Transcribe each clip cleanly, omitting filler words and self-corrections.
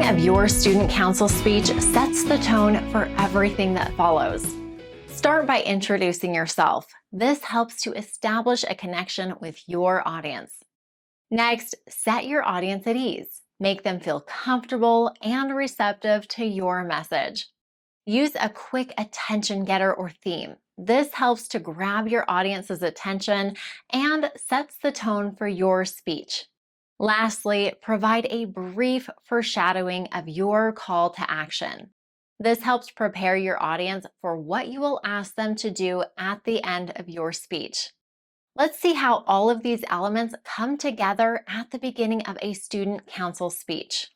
of your student council speech sets the tone for everything that follows. Start by introducing yourself. This helps to establish a connection with your audience. Next, set your audience at ease. Make them feel comfortable and receptive to your message. Use a quick attention getter or theme. This helps to grab your audience's attention and sets the tone for your speech. Lastly, provide a brief foreshadowing of your call to action. This helps prepare your audience for what you will ask them to do at the end of your speech. Let's see how all of these elements come together at the beginning of a student council speech.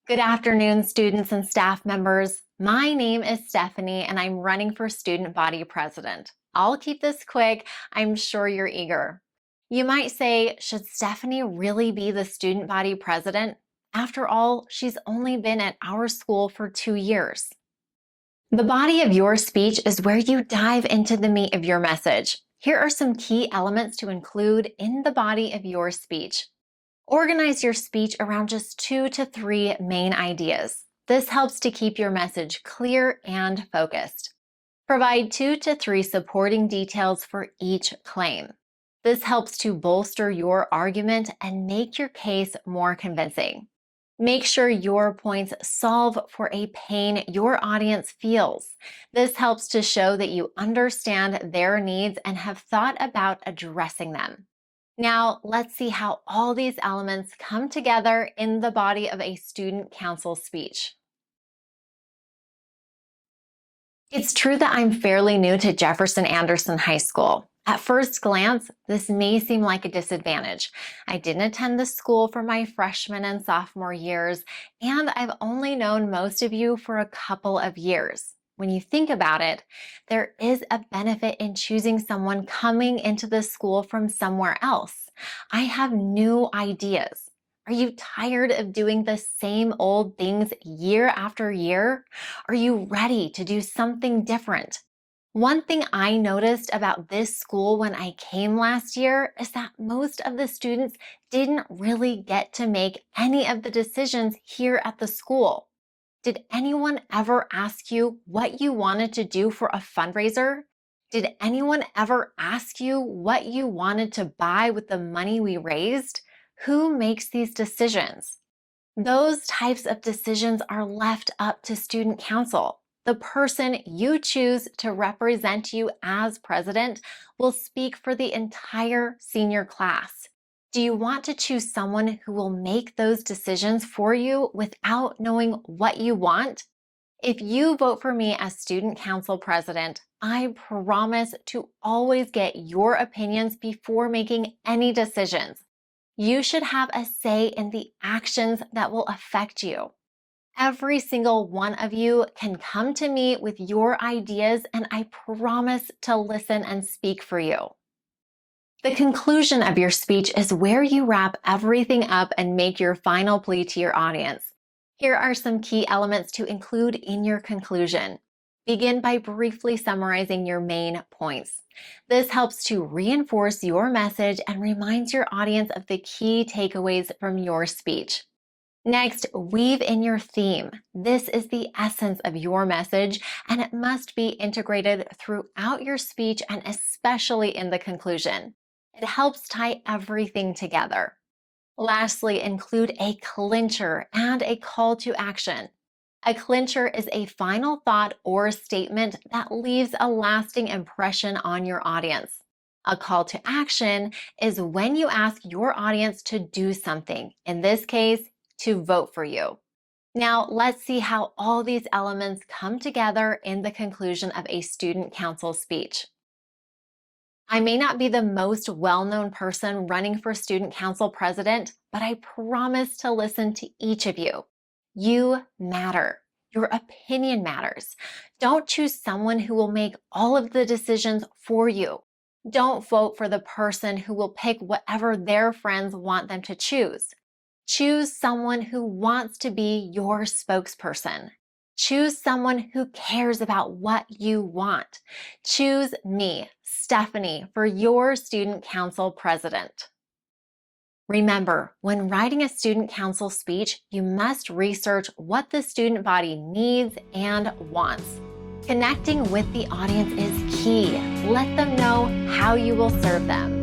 Good afternoon, students and staff members. My name is Stephanie, and I'm running for student body president. I'll keep this quick. I'm sure you're eager. You might say, should Stephanie really be the student body president? After all, she's only been at our school for 2 years. The body of your speech is where you dive into the meat of your message. Here are some key elements to include in the body of your speech. Organize your speech around just 2 to 3 main ideas. This helps to keep your message clear and focused. Provide 2 to 3 supporting details for each claim. This helps to bolster your argument and make your case more convincing. Make sure your points solve for a pain your audience feels. This helps to show that you understand their needs and have thought about addressing them. Now, let's see how all these elements come together in the body of a student council speech. It's true that I'm fairly new to Jefferson Anderson High School. At first glance, this may seem like a disadvantage. I didn't attend the school for my freshman and sophomore years, and I've only known most of you for a couple of years. When you think about it, there is a benefit in choosing someone coming into the school from somewhere else. I have new ideas. Are you tired of doing the same old things year after year? Are you ready to do something different? One thing I noticed about this school when I came last year is that most of the students didn't really get to make any of the decisions here at the school. Did anyone ever ask you what you wanted to do for a fundraiser? Did anyone ever ask you what you wanted to buy with the money we raised? Who makes these decisions? Those types of decisions are left up to student council. The person you choose to represent you as president will speak for the entire senior class. Do you want to choose someone who will make those decisions for you without knowing what you want? If you vote for me as student council president, I promise to always get your opinions before making any decisions. You should have a say in the actions that will affect you. Every single one of you can come to me with your ideas, and I promise to listen and speak for you. The conclusion of your speech is where you wrap everything up and make your final plea to your audience. Here are some key elements to include in your conclusion. Begin by briefly summarizing your main points. This helps to reinforce your message and reminds your audience of the key takeaways from your speech. Next, weave in your theme. This is the essence of your message, and it must be integrated throughout your speech and especially in the conclusion. It helps tie everything together. Lastly, include a clincher and a call to action. A clincher is a final thought or statement that leaves a lasting impression on your audience. A call to action is when you ask your audience to do something. In this case, to vote for you. Now, let's see how all these elements come together in the conclusion of a student council speech. I may not be the most well-known person running for student council president, but I promise to listen to each of you. You matter. Your opinion matters. Don't choose someone who will make all of the decisions for you. Don't vote for the person who will pick whatever their friends want them to choose. Choose someone who wants to be your spokesperson. Choose someone who cares about what you want. Choose me, Stephanie, for your student council president. Remember, when writing a student council speech, you must research what the student body needs and wants. Connecting with the audience is key. Let them know how you will serve them.